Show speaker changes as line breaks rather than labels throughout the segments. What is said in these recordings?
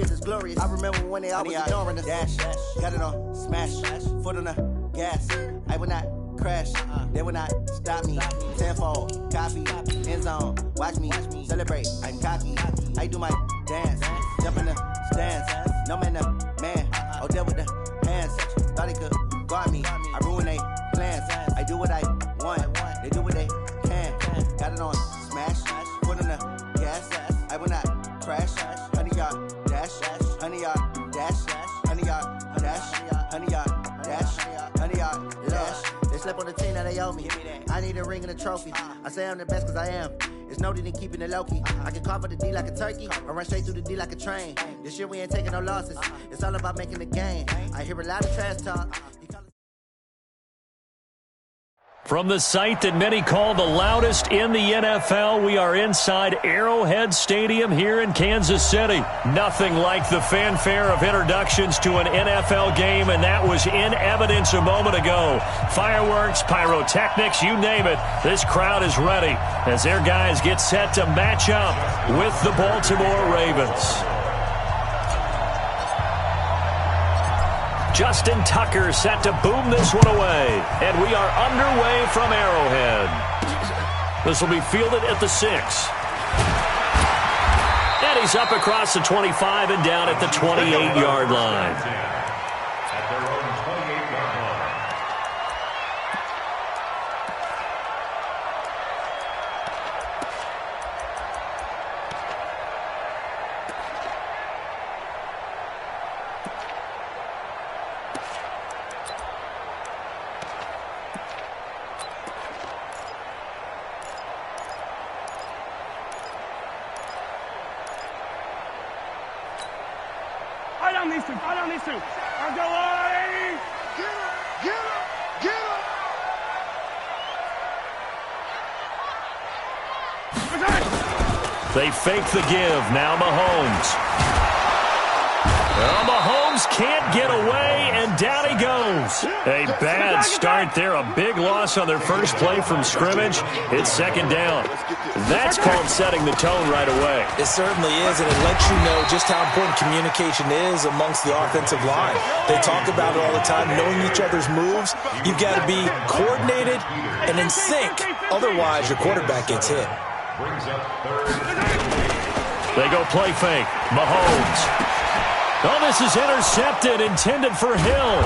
years is glorious. I remember when they always ignoring us. Dash, got it on, smash, foot on the gas. I will not crash, they will not stop me. Tenfold, copy, end zone, watch me celebrate. I'm cocky, I do my dance, jump in the stands. No man, the man, oh, deal with the hands. Thought he could guard me, I ruin they plans. I do what I want, they do what they can. Got it on, smash, foot on the gas. I will not crash, 100-yard dash, 100-yard dash, 100-yard dash, 100-yard dash, 100-yard dash. They slept on the team that they owe me. I need a ring and a trophy. I say I'm the best cause I am. It's no need in keeping it low-key. I can carve up the D like a turkey or run straight through the D like a train. This year we ain't taking no losses. It's all about making the game. I hear a lot of trash talk.
From the site that many call the loudest in the NFL, we are inside Arrowhead Stadium here in Kansas City. Nothing like the fanfare of introductions to an NFL game, and that was in evidence a moment ago. Fireworks, pyrotechnics, you name it. This crowd is ready as their guys get set to match up with the Baltimore Ravens. Justin Tucker set to boom this one away. And we are underway from Arrowhead. This will be fielded at the 6. And he's up across the 25 and down at the 28-yard line.
At their own 28-yard line.
I don't need to. I'll go away. Get him.
They fake the give. Now Mahomes. Well, Mahomes can't get away, and down he goes. A bad start there. A big loss on their first play from scrimmage. It's second down. That's called setting the tone right away.
It certainly is, and it lets you know just how important communication is amongst the offensive line. They talk about it all the time, knowing each other's moves. You've got to be coordinated and in sync. Otherwise, your quarterback gets hit.
They go play fake. Mahomes. Oh, this is intercepted, intended for Hill.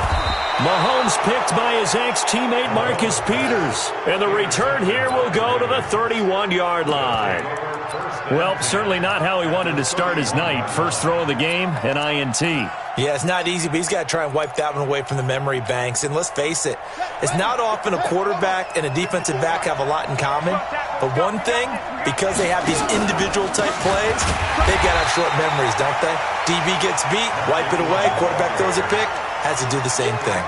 Mahomes picked by his ex-teammate Marcus Peters. And the return here will go to the 31-yard line. Well, certainly not how he wanted to start his night. First throw of the game, an INT.
Yeah, it's not easy, but he's got to try and wipe that one away from the memory banks. And let's face it, it's not often a quarterback and a defensive back have a lot in common. But one thing, because they have these individual-type plays, they've got to have short memories, don't they? DB gets beat, wipe it away, quarterback throws a pick, has to do the same thing.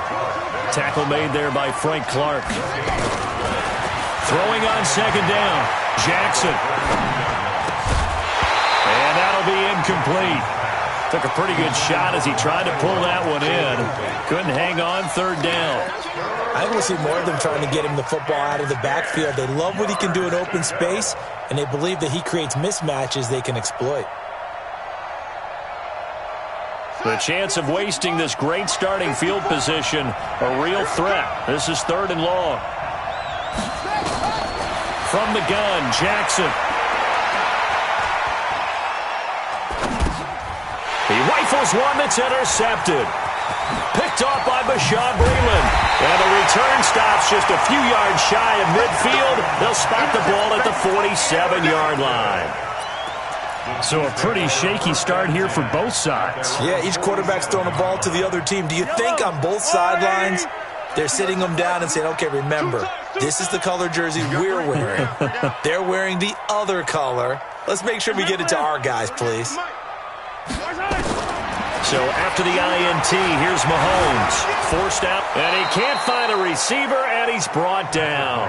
Tackle made there by Frank Clark. Throwing on second down, Jackson. And that'll be incomplete. Took a pretty good shot as he tried to pull that one in. Couldn't hang on, third down.
I think we'll see more of them trying to get him the football out of the backfield. They love what he can do in open space, and they believe that he creates mismatches they can exploit.
The chance of wasting this great starting field position, a real threat. This is third and long. From the gun, Jackson. He rifles one that's intercepted. Picked off by Bashaud Breeland. And the return stops just a few yards shy of midfield. They'll spot the ball at the 47-yard line. So a pretty shaky start here for both sides.
Yeah, each quarterback's throwing the ball to the other team. Do you think on both sidelines they're sitting them down and saying, okay, remember, this is the color jersey we're wearing. They're wearing the other color. Let's make sure we get it to our guys, please.
So after the INT, here's Mahomes. Forced out, and he can't find a receiver, and he's brought down.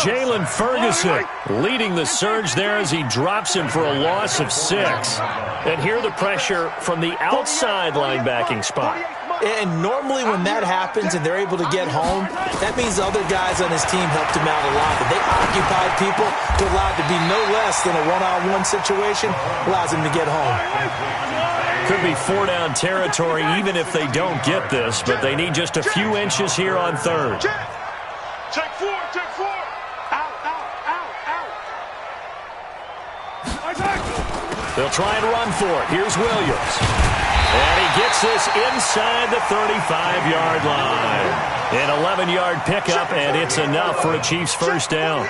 Jalen Ferguson leading the surge there as he drops him for a loss of 6. And here the pressure from the outside linebacking spot.
And normally when that happens and they're able to get home, that means the other guys on his team helped him out a lot. But they occupied people to allow it to be no less than a one-on-one situation, allows him to get home.
could be four-down territory even if they don't get this, but they need just a few inches here on third.
Check four, check four. Out, out, out, out.
They'll try and run for it. Here's Williams. And he gets this inside the 35-yard line. An 11-yard pickup, and it's enough for a Chiefs first down.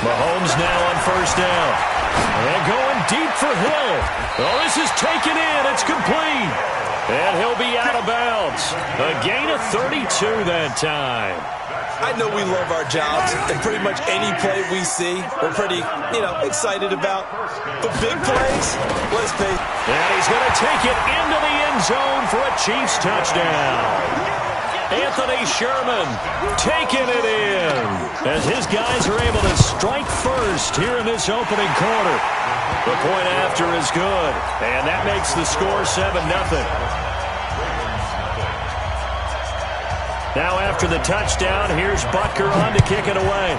Mahomes now on first down. And going deep for Hill. Oh, this is taken in. It's complete. And he'll be out of bounds. A gain of 32 that time.
I know we love our jobs, and pretty much any play we see, we're pretty, excited about. But big plays, let's pay.
And he's going to take it into the end zone for a Chiefs touchdown. Anthony Sherman taking it in as his guys are able to strike first here in this opening quarter. The point after is good, and that makes the score 7-0. Now after the touchdown, here's Butker on to kick it away.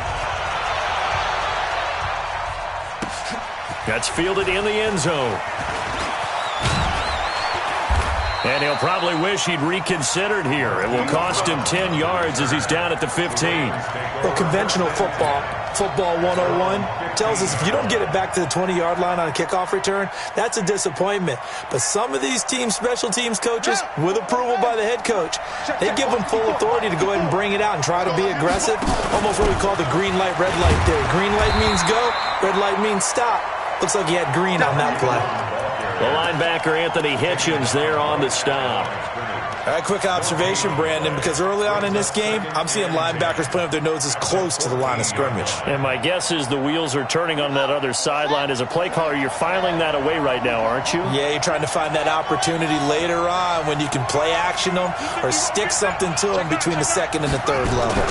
That's fielded in the end zone. And he'll probably wish he'd reconsidered here. It will cost him 10 yards as he's down at the 15.
Well, conventional football 101, tells us if you don't get it back to the 20-yard line on a kickoff return, that's a disappointment. But some of these teams, special teams coaches, with approval by the head coach, they give them full authority to go ahead and bring it out and try to be aggressive. Almost what we call the green light, red light theory. Green light means go, red light means stop. Looks like he had green on that play.
The linebacker, Anthony Hitchens, there on the stop.
All right, quick observation, Brandon, because early on in this game, I'm seeing linebackers playing with their noses close to the line of scrimmage.
And my guess is the wheels are turning on that other sideline. As a play caller, you're filing that away right now, aren't you?
Yeah, you're trying to find that opportunity later on when you can play action them or stick something to them between the second and the third level.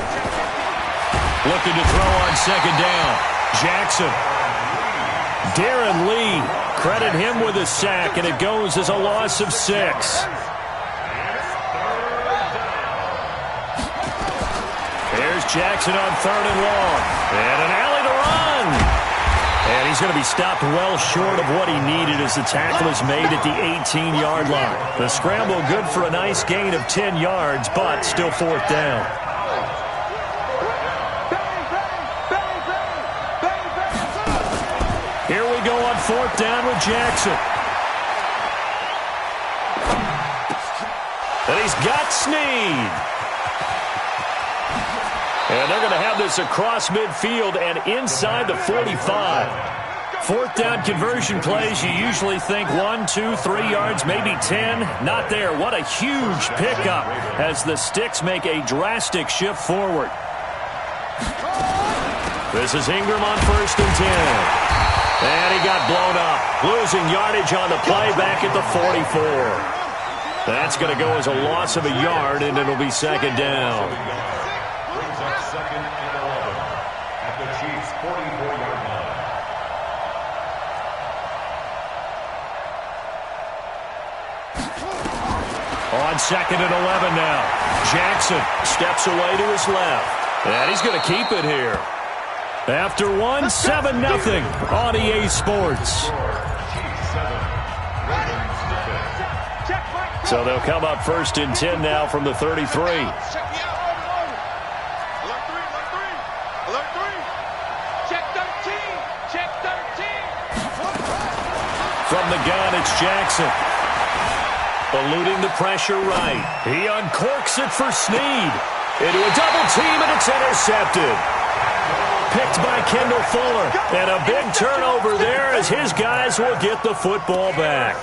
Looking to throw on second down. Jackson. Darren Lee, credit him with a sack, and it goes as a loss of 6. There's Jackson on third and long. And an alley to run. And he's going to be stopped well short of what he needed as the tackle is made at the 18-yard line. The scramble good for a nice gain of 10 yards, but still fourth down. Here we go on fourth down with Jackson. And he's got Snead. And they're going to have this across midfield and inside the 45. Fourth down conversion plays, you usually think 1, 2, 3 yards, maybe 10. Not there. What a huge pickup as the sticks make a drastic shift forward. This is Ingram on first and 10. And he got blown up, losing yardage on the play back at the 44. That's going to go as a loss of a yard, and it'll be second down.
Brings up second and 11 at the Chiefs' 44-yard line.
On second and 11 now. Jackson steps away to his left. And he's going to keep it here. After 7-0 on EA Sports. So they'll come up first and 10 now from the 33. From the gun, it's Jackson. Eluding the pressure right. He uncorks it for Snead. Into a double team, and it's intercepted. Picked by Kendall Fuller. And a big turnover there as his guys will get the football back.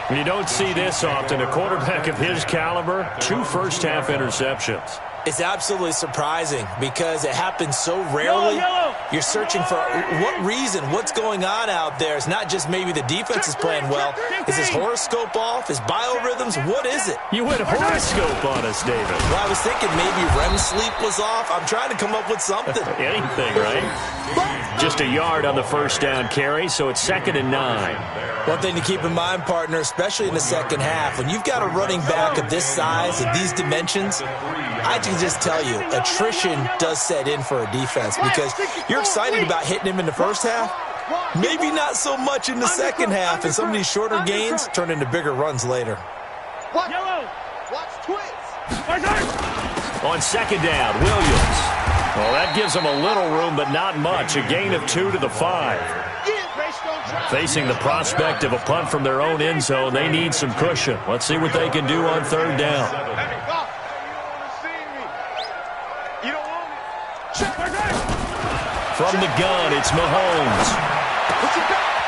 You don't see this often. A quarterback of his caliber, 2 first-half interceptions.
It's absolutely surprising because it happens so rarely. You're searching for what reason, what's going on out there. It's not just maybe the defense is playing well. Is his horoscope off? His biorhythms? What is it?
You went horoscope on us, David.
Well, I was thinking maybe REM sleep was off. I'm trying to come up with something.
Anything, right? Just a yard on the first down carry, so it's second and 9.
One thing to keep in mind, partner, especially in the second half, when you've got a running back of this size and these dimensions, I can just tell you, attrition does set in for a defense because you're excited about hitting him in the first half. Maybe not so much in the second half, and some of these shorter gains turn into bigger runs later.
Yellow. Watch twins.
On second down, Williams. Well, that gives them a little room, but not much. A gain of 2 to the 5. Facing the prospect of a punt from their own end zone, they need some cushion. Let's see what they can do on third down. From the gun, it's Mahomes.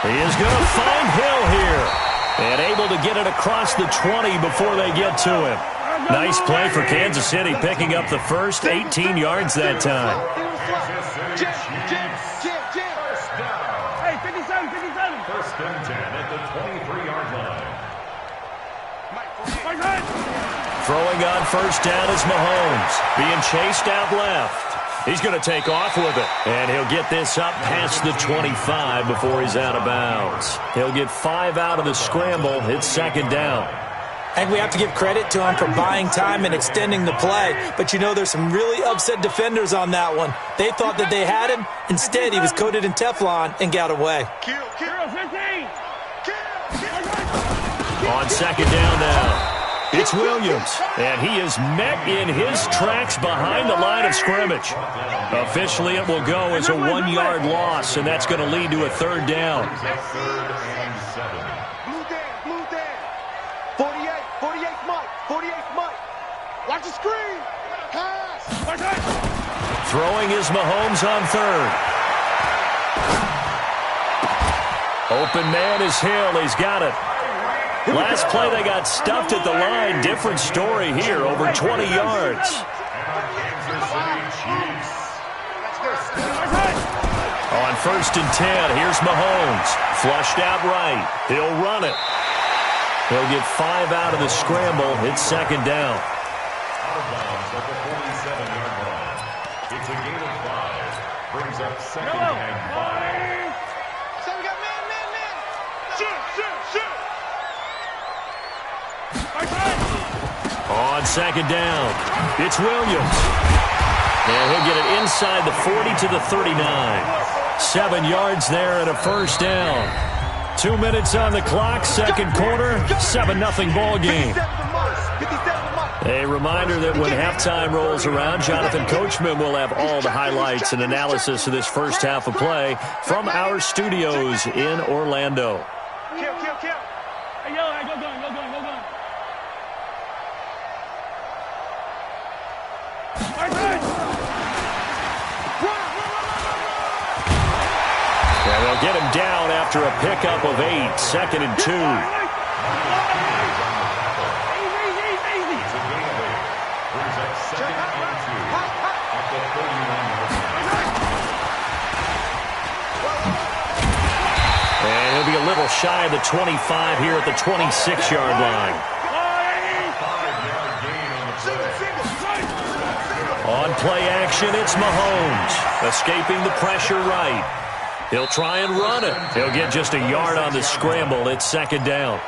He is going to find Hill here. And able to get it across the 20 before they get to him. Nice play for Kansas City, picking up the first 18 yards that time.
Hey, 57, 57.
First and 10 at the 23-yard line.
Throwing on first down is Mahomes. Being chased out left. He's going to take off with it. And he'll get this up past the 25 before he's out of bounds. He'll get 5 out of the scramble. It's second down.
I think we have to give credit to him for buying time and extending the play. But, you know, there's some really upset defenders on that one. They thought that they had him. Instead, he was coated in Teflon and got away.
On second down now. It's Williams, and he is met in his tracks behind the line of scrimmage. Officially, it will go as a 1-yard loss, and that's going to lead to a third down.
Blue Dan. 48 Mike. Watch the screen. Pass.
Throwing is Mahomes on third. Open man is Hill. He's got it. Last play, they got stuffed at the line. Different story here, over 20 yards. On first and 10, here's Mahomes. Flushed out right. He'll run it. He'll get 5 out of the scramble. It's second down.
Out of bounds at the 47-yard line. It's a gain of 5. Brings up second and 5.
So we got man. Shoot.
On second down, it's Williams. And he'll get it inside the 40 to the 39. 7 yards there and a first down. 2 minutes on the clock, second quarter, 7-0 ball game. A reminder that when halftime rolls around, Jonathan Coachman will have all the highlights and analysis of this first half of play from our studios in Orlando.
Kill. Hey, yo, go gun.
And they'll get him down after a pickup of 8, second and 2. And he'll be a little shy of the 25 here at the 26-yard line. On play action, it's Mahomes. Escaping the pressure right. He'll try and run it. He'll get just a yard on the scramble. It's second down.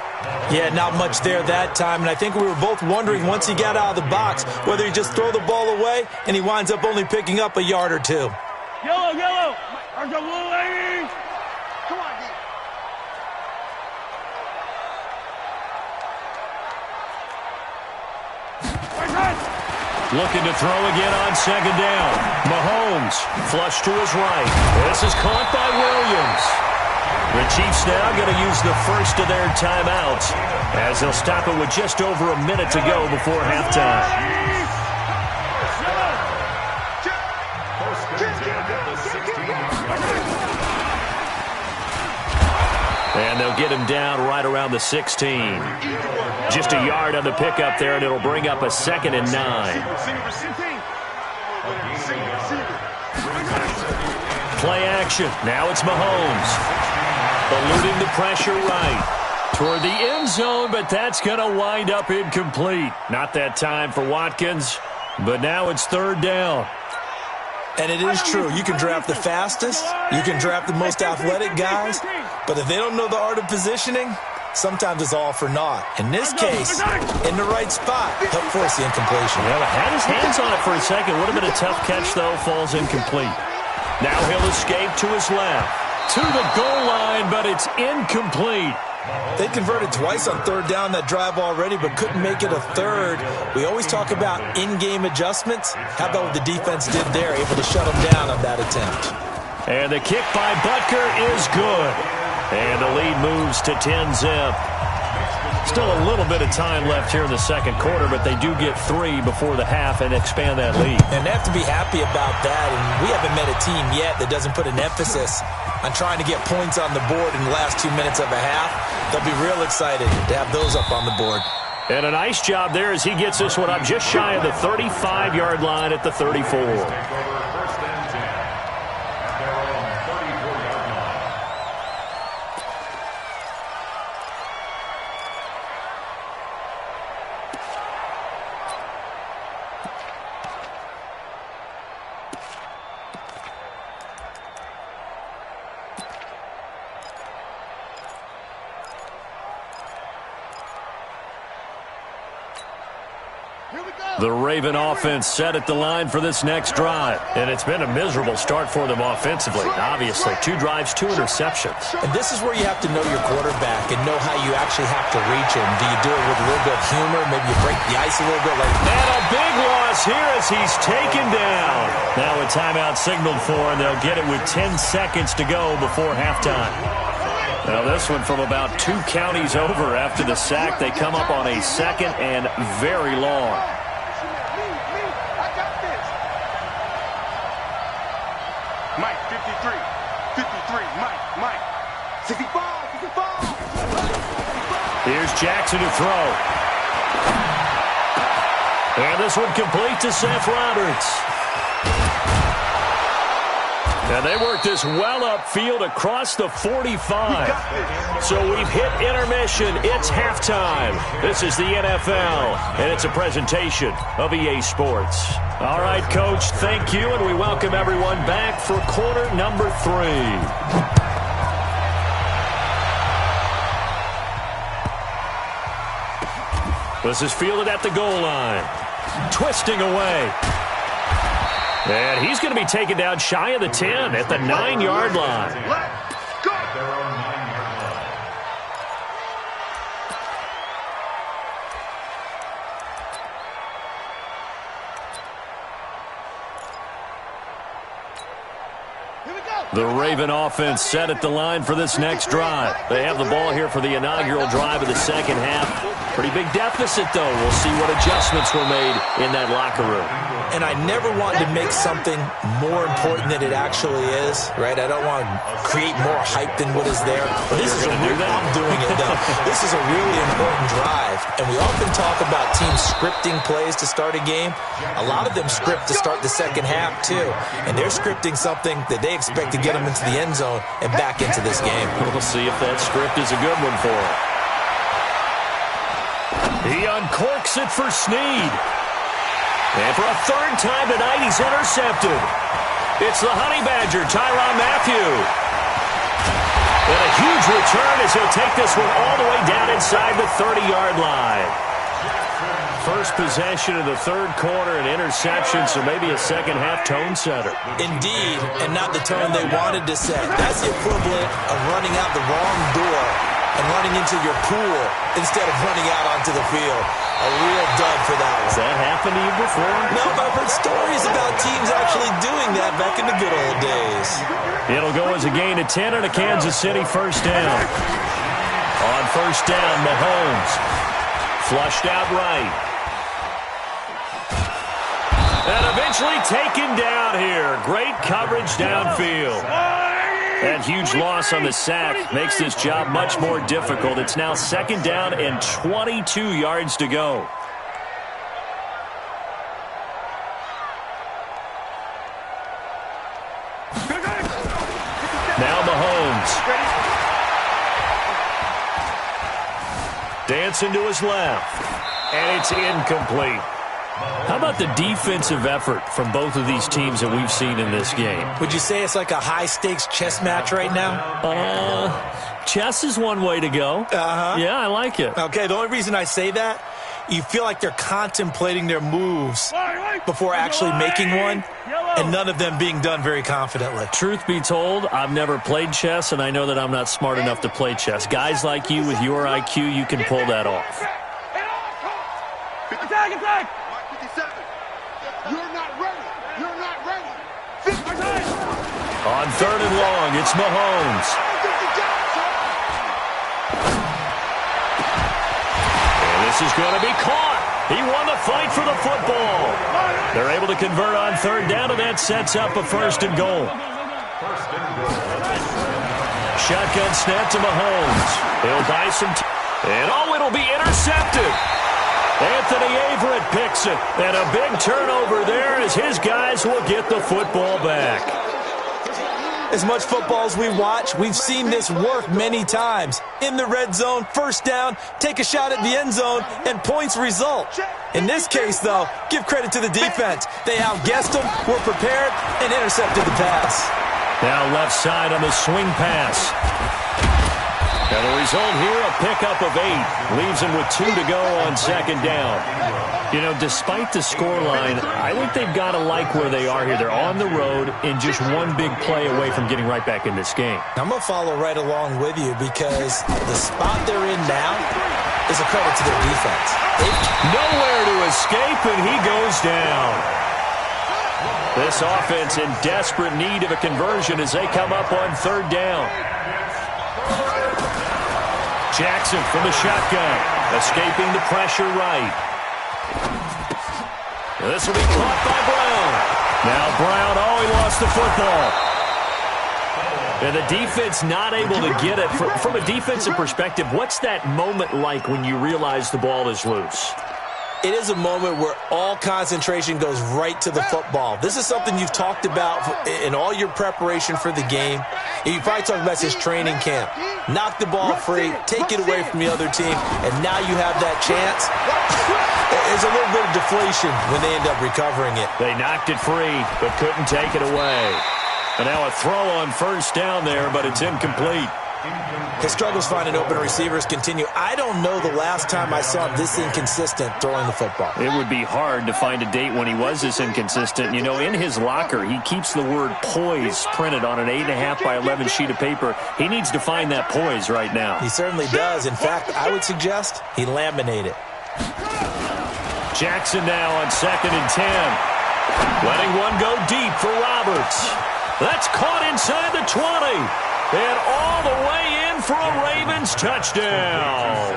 Yeah, not much there that time, and I think we were both wondering once he got out of the box whether he just throw the ball away and he winds up only picking up a yard or 2.
Yellow. Come on, D.
Looking to throw again on second down. Mahomes, flush to his right. This is caught by Williams. The Chiefs now going to use the first of their timeouts as they'll stop it with just over a minute to go before halftime. And they'll get him down right around the 16. Just a yard on the pickup there, and it'll bring up a second and 9. Play action. Now it's Mahomes. Eluding the pressure right. Toward the end zone, but that's going to wind up incomplete. Not that time for Watkins, but now it's third down.
And it is true. You can draft the fastest. You can draft the most athletic guys. But if they don't know the art of positioning, sometimes it's all for naught. In this case, in the right spot, helped force the incompletion.
Well, had his hands on it for a second. Would have been a tough catch, though. Falls incomplete. Now he'll escape to his left. to the goal line, but it's incomplete.
They converted twice on third down that drive already, but couldn't make it a third. We always talk about in-game adjustments. How about what the defense did there, able to shut them down on that attempt.
And the kick by Butker is good. And the lead moves to 10-zip. Still a little bit of time left here in the second quarter, but they do get 3 before the half and expand that lead.
And they have to be happy about that. And we haven't met a team yet that doesn't put an emphasis on trying to get points on the board in the last 2 minutes of a half. They'll be real excited to have those up on the board.
And a nice job there as he gets this one up just shy of the 35-yard line at the 34. The Raven offense set at the line for this next drive. And it's been a miserable start for them offensively, obviously. 2 drives, 2 interceptions.
And this is where you have to know your quarterback and know how you actually have to reach him. Do you do it with a little bit of humor? Maybe you break the ice a little bit.
And a big loss here as he's taken down. Now a timeout signaled for, and they'll get it with 10 seconds to go before halftime. Now this one from about 2 counties over after the sack. They come up on a second and very long.
Mike, 53, Mike, 65.
Here's Jackson to throw. And this one complete to Seth Roberts. And they work this well upfield across the 45. So we've hit intermission. It's halftime. This is the NFL, and it's a presentation of EA Sports. All right, Coach, thank you, and we welcome everyone back for quarter number 3. This is fielded at the goal line. Twisting away. And he's going to be taken down shy of the 10 at the 9-yard line.
Let's go!
The Raven offense set at the line for this next drive. They have the ball here for the inaugural drive of the second half. Pretty big deficit, though. We'll see what adjustments were made in that locker room.
And I never wanted to make something more important than it actually is, right? I don't want to create more hype than what is there. But this is I'm doing it, though. This is a really important drive. And we often talk about teams scripting plays to start a game. A lot of them script to start the second half, too. And they're scripting something that they expect to get them into the end zone and back into this game.
We'll see if that script is a good one for him. He uncorks it for Snead. And for a third time tonight, he's intercepted. It's the Honey Badger, Tyrann Mathieu. And a huge return as he'll take this one all the way down inside the 30-yard line. First possession of the third quarter, an interception, so maybe a second-half tone setter.
Indeed, and not the tone they wanted to set. That's the equivalent of running out the wrong door and running into your pool instead of running out onto the field. A real dud for that one.
Has that happened to you before?
No, but I've heard stories about teams actually doing that back in the good old days.
It'll go as a gain of 10 and a Kansas City first down. On first down, Mahomes. Flushed out right. And eventually taken down here. Great coverage downfield. That huge loss on the sack makes this job much more difficult. It's now second down and 22 yards to go. Now Mahomes. Dancing to his left. And it's incomplete. How about the defensive effort from both of these teams that we've seen in this game?
Would you say it's like a high-stakes chess match right now?
Chess is one way to go. Yeah, I like it.
Okay, the only reason I say that, you feel like they're contemplating their moves before actually making one. and none of them being done very confidently.
Truth be told, I've never played chess, and I know that I'm not smart enough to play chess. Guys like you with your IQ, you can pull that off.
Attack, attack!
57. You're not ready. You're not ready.
On 3rd and long, it's Mahomes. And this is going to be caught. He won the fight for the football. They're able to convert on 3rd down, and that sets up a 1st and goal. Shotgun snap to Mahomes. He'll buy some and it'll be intercepted. Anthony Averett picks it, and a big turnover there as his guys will get the football back.
As much football as we watch, we've seen this work many times. In the red zone, 1st down, take a shot at the end zone, and points result. In this case, though, give credit to the defense. They outguessed them, were prepared, and intercepted the pass.
Now left side on the swing pass. And the result here, a pickup of 8. Leaves him with 2 to go on 2nd down. You know, despite the scoreline, I think they've got to like where they are here. They're on the road and just one big play away from getting right back in this game.
I'm going to follow right along with you because the spot they're in now is a credit to their defense.
Nowhere to escape, and he goes down. This offense in desperate need of a conversion as they come up on 3rd down. Jackson from the shotgun, escaping the pressure right. This will be caught by Brown. Now Brown, he lost the football. And the defense not able to get it. From a defensive perspective, what's that moment like when you realize the ball is loose?
It is a moment where all concentration goes right to the football. This is something you've talked about in all your preparation for the game. You probably talked about this training camp. Knock the ball free, take it away from the other team, and now you have that chance. There's a little bit of deflation when they end up recovering it.
They knocked it free, but couldn't take it away. And now a throw on 1st down there, but it's incomplete.
His struggles finding open receivers continue. I don't know the last time I saw him this inconsistent throwing the football.
It would be hard to find a date when he was this inconsistent. You know, in his locker, he keeps the word poise printed on an 8.5 by 11 sheet of paper. He needs to find that poise right now.
He certainly does. In fact, I would suggest he laminate it.
Jackson now on 2nd and 10. Letting one go deep for Roberts. That's caught inside the 20. And all the way in for a Ravens touchdown.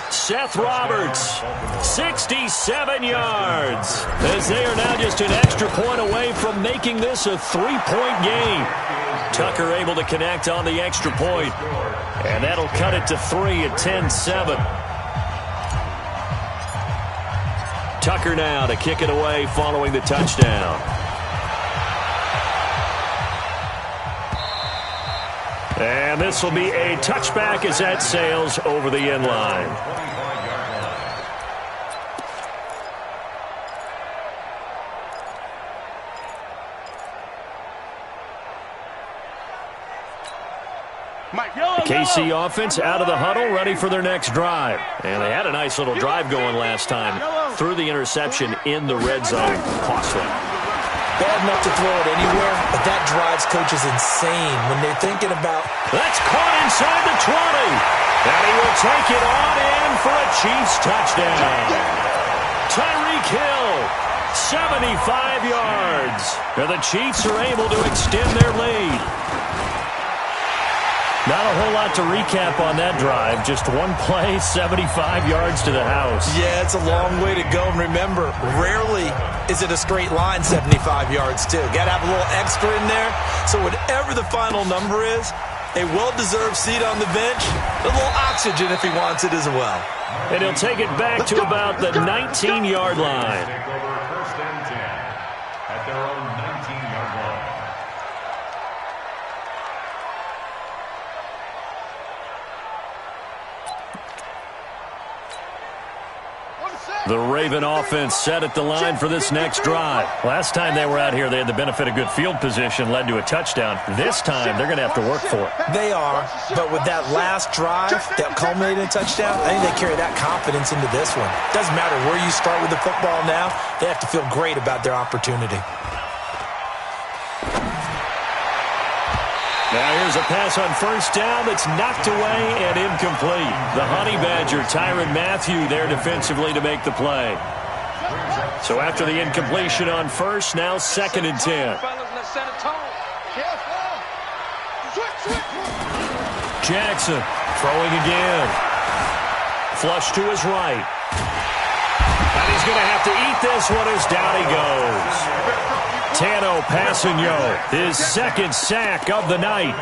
Seth Roberts, 67 yards. As they are now just an extra point away from making this a 3-point game. Tucker able to connect on the extra point. And that'll cut it to 3 at 10-7. Tucker now to kick it away following the touchdown. And this will be a touchback as that sails over the end line. KC offense out of the huddle, ready for their next drive. And they had a nice little drive going last time. Threw the interception in the red zone. Costly.
Bad enough to throw it anywhere, but that drives coaches insane when they're thinking about...
That's caught inside the 20. And he will take it on in for a Chiefs touchdown. Tyreek Hill, 75 yards. And the Chiefs are able to extend their lead. Not a whole lot to recap on that drive. Just one play, 75 yards to the house.
Yeah, it's a long way to go. And remember, rarely is it a straight line 75 yards, too. Got to have a little extra in there. So whatever the final number is, a well-deserved seat on the bench, a little oxygen if he wants it as well.
And he'll take it back to about the 19-yard line.
Take over 1st and 10 at their own 19-yard line.
The Raven offense set at the line for this next drive. Last time they were out here, they had the benefit of good field position, led to a touchdown. This time, they're going to have to work for it.
They are, but with that last drive that culminated in a touchdown, I think they carry that confidence into this one. Doesn't matter where you start with the football now, they have to feel great about their opportunity.
Now here's a pass on first down that's knocked away and incomplete. The Honey Badger, Tyrann Mathieu, there defensively to make the play. So after the incompletion on first, now 2nd and 10. Jackson throwing again. Flush to his right. And he's going to have to eat this one as down he goes. Tano Passigno, his 2nd sack of the night.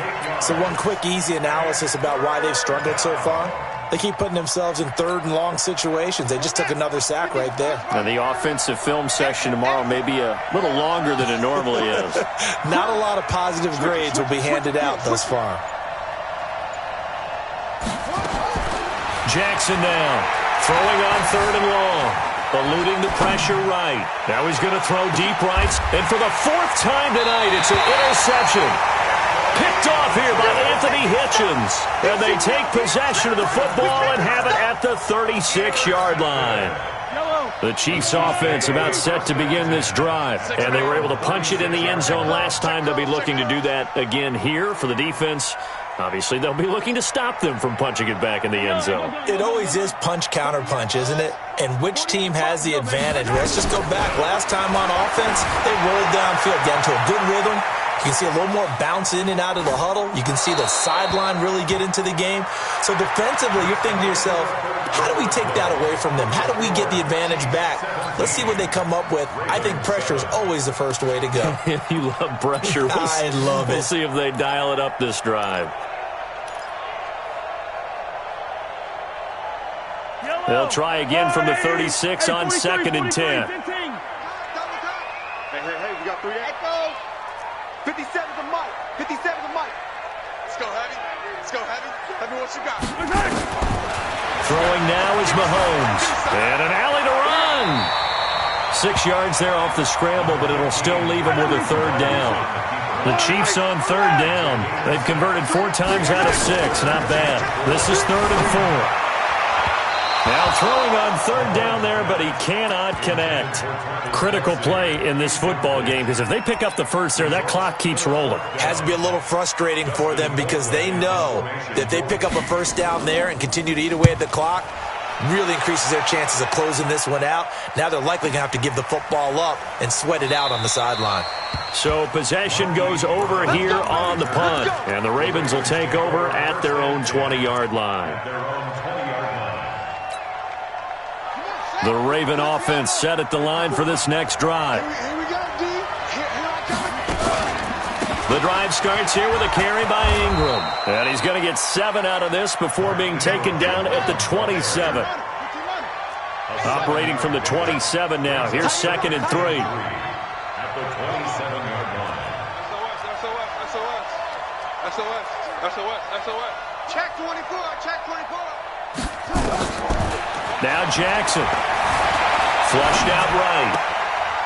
So one quick, easy analysis about why they've struggled so far. They keep putting themselves in 3rd and long situations. They just took another sack right there.
Now the offensive film session tomorrow may be a little longer than it normally is.
Not a lot of positive grades will be handed out thus far.
Jackson now, throwing on 3rd and long. Eluding the pressure right. Now he's going to throw deep rights. And for the 4th time tonight, it's an interception. Picked off here by Anthony Hitchens. And they take possession of the football and have it at the 36-yard line. The Chiefs offense about set to begin this drive. And they were able to punch it in the end zone last time. They'll be looking to do that again here for the defense. Obviously, they'll be looking to stop them from punching it back in the end zone.
It always is punch-counter-punch, isn't it? And which team has the advantage? Let's just go back. Last time on offense, they rolled downfield, got into a good rhythm. You can see a little more bounce in and out of the huddle. You can see the sideline really get into the game. So defensively, you're thinking to yourself, how do we take that away from them? How do we get the advantage back? Let's see what they come up with. I think pressure is always the first way to go.
You love pressure.
I love it.
We'll see if they dial it up this drive. They'll try again from the 36 on 2nd and 10.
Hey, we got 3 echoes. 57 to Mike. 57 to Mike. Let's go heavy. Let's go heavy. Tell me what you got.
Throwing now is Mahomes. And an alley to run. 6 yards there off the scramble, but it'll still leave him with a 3rd down. The Chiefs on 3rd down. They've converted 4 times out of 6. Not bad. This is 3rd and 4. Now throwing on 3rd down there, but he cannot connect. Critical play in this football game, because if they pick up the first there, that clock keeps rolling.
Has to be a little frustrating for them because they know that if they pick up a 1st down there and continue to eat away at the clock, really increases their chances of closing this one out. Now they're likely going to have to give the football up and sweat it out on the sideline.
So possession goes over here on the punt, and the Ravens will take over at their own 20-yard line. The Raven offense set at the line for this next drive.
Here we go, D. Here I
The drive starts here with a carry by Ingram. And he's going to get 7 out of this before being taken down at the 27. Operating from the 27 now. Here's 2nd and 3.
At the 27-yard line.
SOS. Check 24.
Now Jackson. Flushed out right.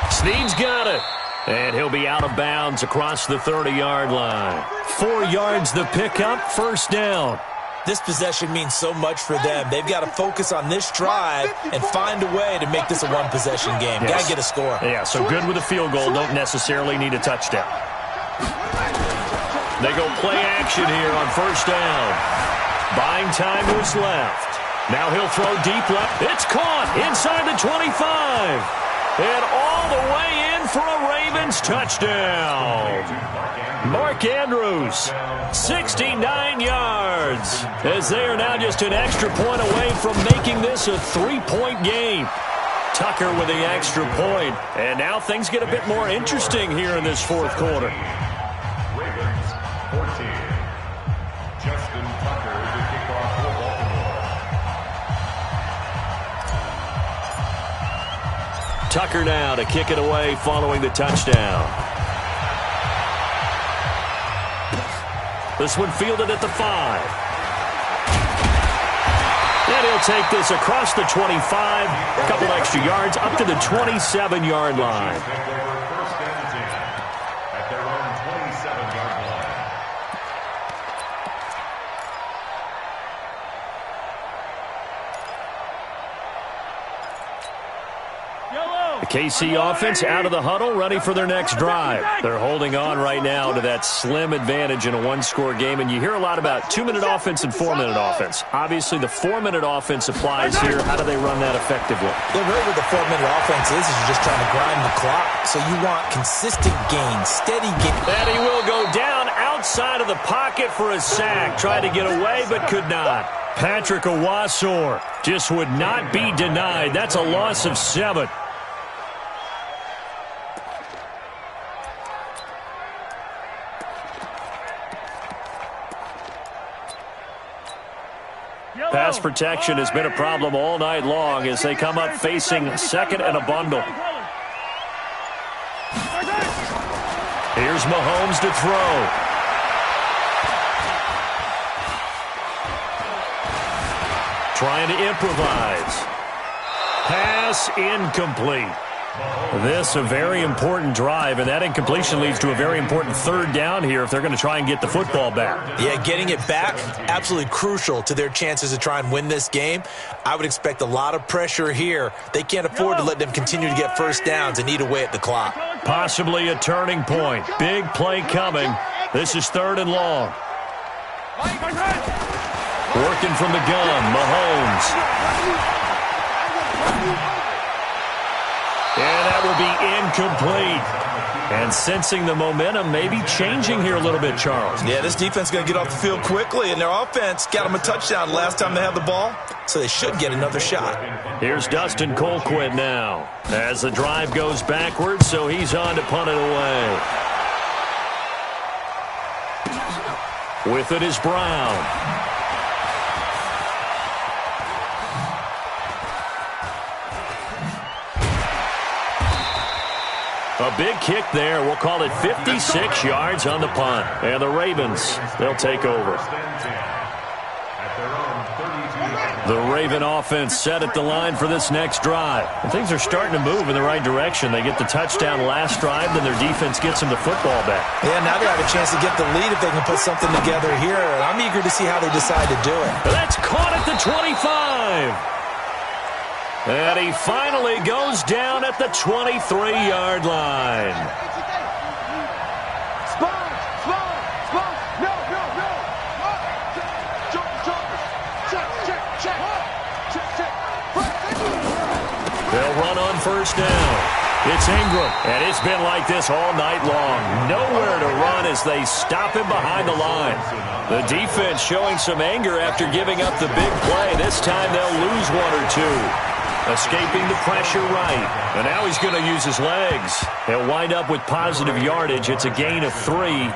Snead's got it. And he'll be out of bounds across the 30-yard line. 4 yards the pickup, 1st down.
This possession means so much for them. They've got to focus on this drive and find a way to make this a one-possession game.
Yes.
Got to get a score.
Yeah, so good with a field goal. Don't necessarily need a touchdown. They go play action here on 1st down. Buying time who's left. Now he'll throw deep left. It's caught inside the 25. And all the way in for a Ravens touchdown. Mark Andrews, 69 yards, as they are now just an extra point away from making this a 3-point game. Tucker with the extra point, and now things get a bit more interesting here in this 4th quarter.
Ravens 14. Justin Tucker to kick off for Baltimore.
Tucker now to kick it away following the touchdown. This one fielded at the 5. And he'll take this across the 25. A couple extra yards up to the 27-yard line.
Take over 1st and 10 at their own 27-yard line.
The KC offense out of the huddle, ready for their next drive. They're holding on right now to that slim advantage in a one-score game, and you hear a lot about 2-minute offense and 4-minute offense. Obviously, the 4-minute offense applies here. How do they run that effectively?
Yeah, really what the 4-minute offense is you're just trying to grind the clock. So you want consistent gains, steady gains.
And he will go down outside of the pocket for a sack. Tried to get away, but could not. Patrick Owasor just would not be denied. That's a loss of 7. Pass protection has been a problem all night long as they come up facing second and a bundle. Here's Mahomes to throw. Trying to improvise. Pass incomplete. This a very important drive, and that incompletion leads to a very important third down here if they're going to try and get the football back.
Yeah, getting it back, absolutely crucial to their chances to try and win this game. I would expect a lot of pressure here. They can't afford to let them continue to get first downs and eat away at the clock.
Possibly a turning point. Big play coming. This is 3rd and long. Working from the gun, Mahomes. And that will be incomplete. And sensing the momentum, maybe changing here a little bit, Charles.
Yeah, this defense is going to get off the field quickly, and their offense got them a touchdown last time they had the ball, so they should get another shot.
Here's Dustin Colquitt now as the drive goes backwards, so he's on to punt it away. With it is Brown. A big kick there. We'll call it 56 yards on the punt. And the Ravens, they'll take over. The Raven offense set at the line for this next drive. And things are starting to move in the right direction. They get the touchdown last drive, then their defense gets them the football back.
Yeah, now they have a chance to get the lead if they can put something together here. And I'm eager to see how they decide to do it.
That's caught at the 25. And he finally goes down at the 23-yard line. They'll run on first down. It's Ingram, and it's been like this all night long. Nowhere to run as they stop him behind the line. The defense showing some anger after giving up the big play. This time they'll lose 1 or 2. Escaping the pressure right. And now he's going to use his legs. He'll wind up with positive yardage. It's a gain of 3,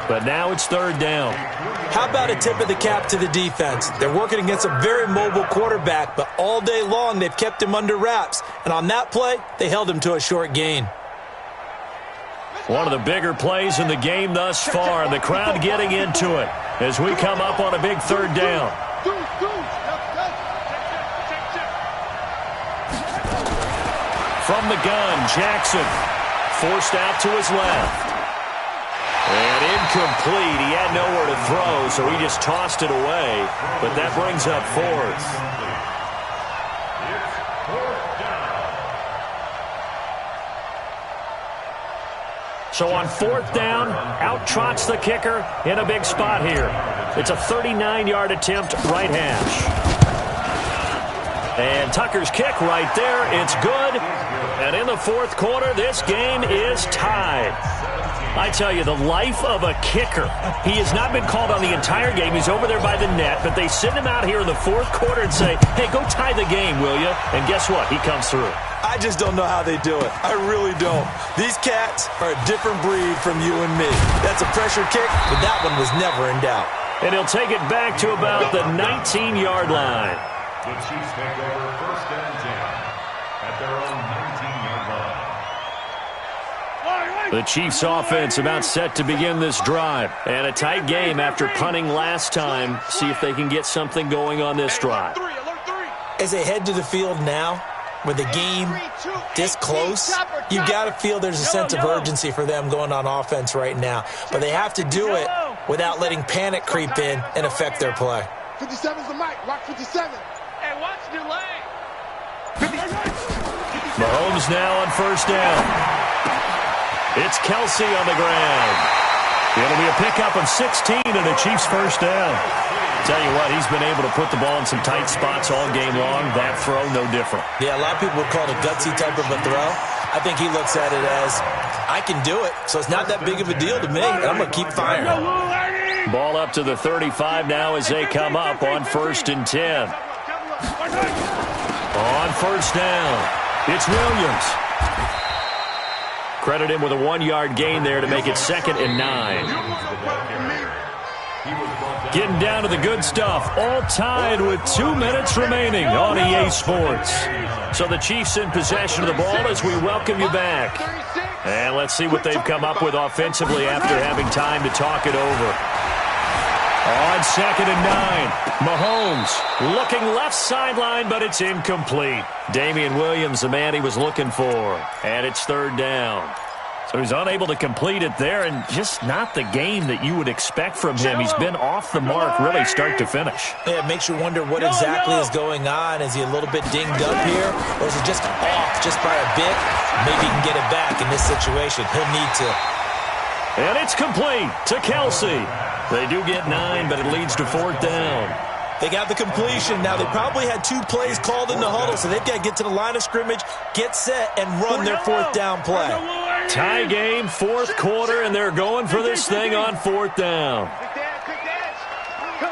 but now it's 3rd down.
How about a tip of the cap to the defense? They're working against a very mobile quarterback, but all day long they've kept him under wraps. And on that play, they held him to a short gain.
One of the bigger plays in the game thus far. The crowd getting into it as we come up on a big 3rd down. From the gun, Jackson forced out to his left. And incomplete. He had nowhere to throw, so he just tossed it away. But that brings up 4th. So on 4th down, out trots the kicker in a big spot here. It's a 39-yard attempt, right hash. And Tucker's kick right there. It's good. And in the 4th quarter, this game is tied. I tell you, the life of a kicker. He has not been called on the entire game. He's over there by the net, but they send him out here in the 4th quarter and say, hey, go tie the game, will you? And guess what? He comes through.
I just don't know how they do it. I really don't. These cats are a different breed from you and me. That's a pressure kick, but that one was never in doubt.
And he'll take it back to about the 19-yard line.
The Chiefs take over 1st and 10 at their own 19-yard line.
The Chiefs offense about set to begin this drive. And a tight game after punting last time. See if they can get something going on this drive.
As they head to the field now, with the game this close, you got to feel there's a sense of urgency for them going on offense right now. But they have to do it without letting panic creep in and affect their play.
57's the mic. Rock 57.
Hey, watch your leg.
Mahomes now on first down. It's Kelsey on the ground. It'll be a pickup of 16 and a Chiefs first down. Tell you what, he's been able to put the ball in some tight spots all game long. That throw, no different.
Yeah, a lot of people would call it a gutsy type of a throw. I think he looks at it as, I can do it, so it's not that big of a deal to me, and I'm going to keep firing.
Ball up to the 35 now as they come up on 1st and 10. On first down, it's Williams. Credit him with a 1-yard gain there to make it 2nd and 9. Getting down to the good stuff. All tied with 2 minutes remaining on EA Sports. So the Chiefs in possession of the ball as we welcome you back. And let's see what they've come up with offensively after having time to talk it over. On 2nd and 9, Mahomes looking left sideline, but it's incomplete. Damian Williams, the man he was looking for. And it's 3rd down. So he's unable to complete it there, and just not the game that you would expect from him. He's been off the mark really start to finish.
Yeah, it makes you wonder what exactly is going on. Is he a little bit dinged up here, or is he just off just by a bit? Maybe he can get it back in this situation. He'll need to.
And it's complete to Kelsey. They do get 9, but it leads to 4th down.
They got the completion. Now, they probably had 2 plays called in the huddle, so they've got to get to the line of scrimmage, get set, and run their 4th down play.
Tie game, 4th quarter, and they're going for this thing on 4th down.
Quick dash. Go.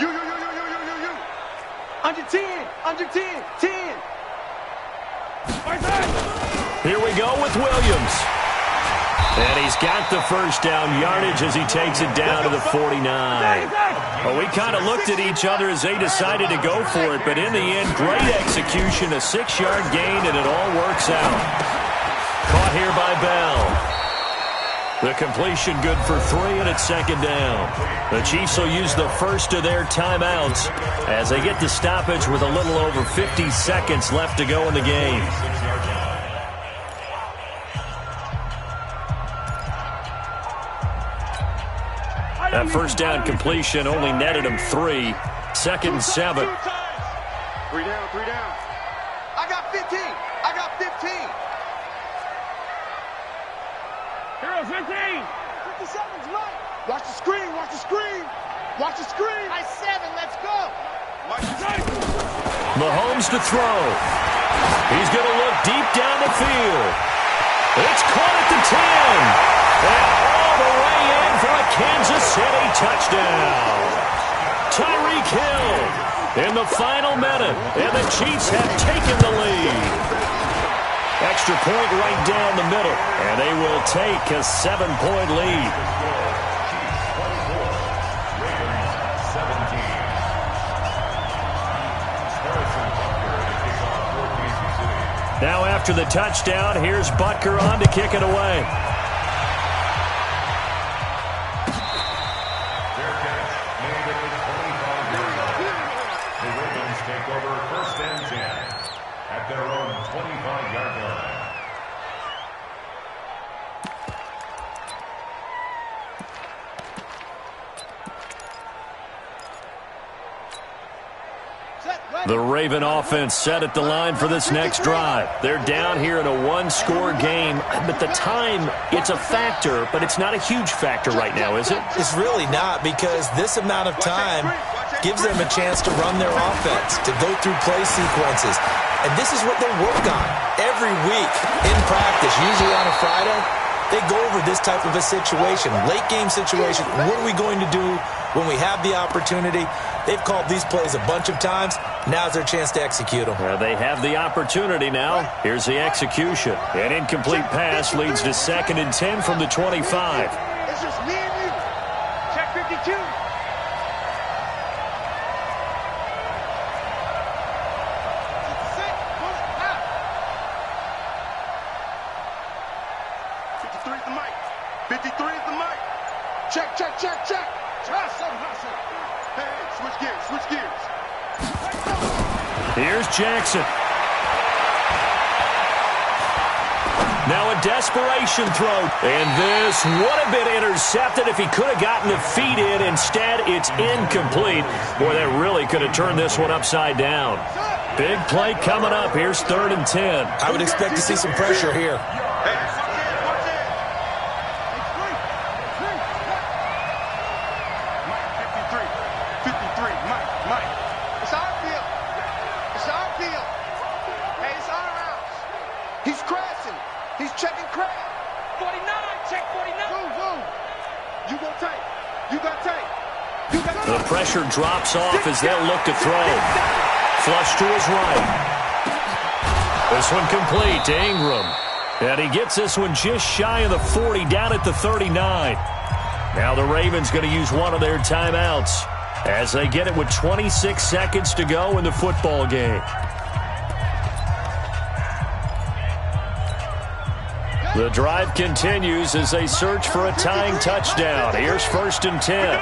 You. Under 10. 10.
Here we go with Williams. And he's got the first down yardage as he takes it down to the 49. Well, we kind of looked at each other as they decided to go for it, but in the end, great execution, a 6-yard gain, and it all works out. Caught here by Bell. The completion good for 3, and it's 2nd down. The Chiefs will use the first of their timeouts as they get the stoppage with a little over 50 seconds left to go in the game. That first down completion only netted him 3. 2nd and 7.
3 down. I got 15.
0-15.
57's mine. Watch the screen. I 7. Let's go.
Mahomes to throw. He's going to look deep down the field. It's caught at the 10. And all the way in for a Kansas City touchdown. Tyreek Hill in the final minute, and the Chiefs have taken the lead. Extra point right down the middle, and they will take a 7-point lead. Now after the touchdown, here's Butker on to kick it away. The Raven offense set at the line for this next drive. They're down here in a 1-score game, but the time, it's a factor, but it's not a huge factor right now, is it?
It's really not, because this amount of time gives them a chance to run their offense, to go through play sequences. And this is what they work on every week in practice, usually on a Friday. They go over this type of a situation, late game situation. What are we going to do when we have the opportunity? They've called these plays a bunch of times. Now's their chance to execute them.
Well, they have the opportunity now. Here's the execution. An incomplete pass leads to 2nd and 10 from the 25.
It's just me and you. Check 52. 53 is the mic. 53 is the mic. Check. Hustle. Hey, switch gears.
Here's Jackson. Now a desperation throw. And this would have been intercepted if he could have gotten the feet in. Instead, it's incomplete. Boy, that really could have turned this one upside down. Big play coming up. Here's 3rd and 10.
I would expect to see some pressure here.
He's crashing. He's checking crash.
49, check 49.
You go tight. You got tight. You got
The pressure drops off as they'll look to throw. Flush to his right. This one complete to Ingram. And he gets this one just shy of the 40, down at the 39. Now the Ravens going to use one of their timeouts as they get it with 26 seconds to go in the football game. The drive continues as they search for a tying touchdown. Here's 1st and 10.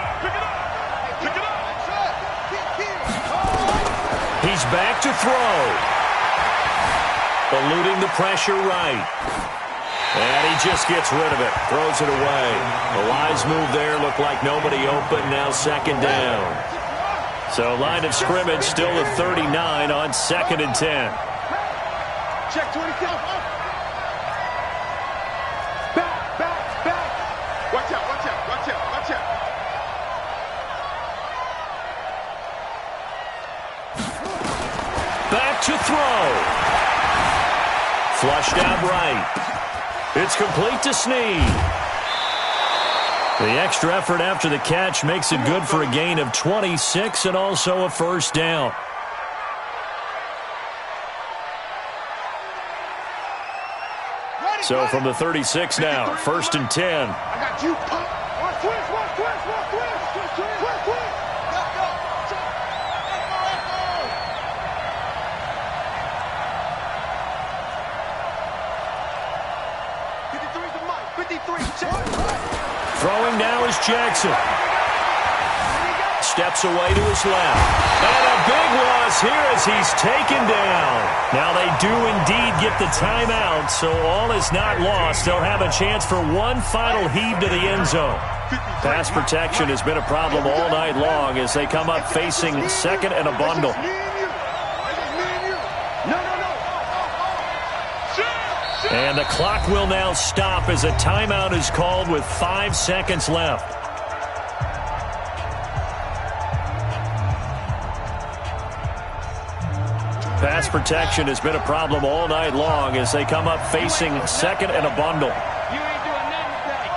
He's back to throw. Eluding the pressure right. And he just gets rid of it. Throws it away. The wise move there. Looked like nobody open. Now 2nd down. So line of scrimmage still the 39 on 2nd and 10.
check 27. Back. Watch out.
Back to throw. Flushed out right. It's complete to Snead. The extra effort after the catch makes it good for a gain of 26 and also a 1st down. So from the 36 now, 1st and 10.
I got you. Watch twist.
Throwing now is Jackson. Steps away to his left. And a big loss here as he's taken down. Now they do indeed get the timeout, so all is not lost. They'll have a chance for one final heave to the end zone. Pass protection has been a problem all night long as they come up facing 2nd and a bundle. And the clock will now stop as a timeout is called with 5 seconds left. Pass protection has been a problem all night long as they come up facing 2nd and a bundle.
You ain't doing nothing today.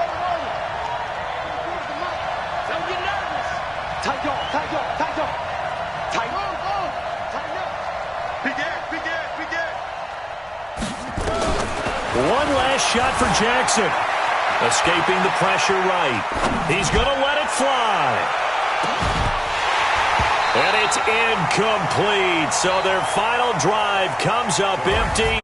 Don't get nervous.
Tight on. Big ass.
One last shot for Jackson. Escaping the pressure right. He's going to let it fly. And it's incomplete. So their final drive comes up empty.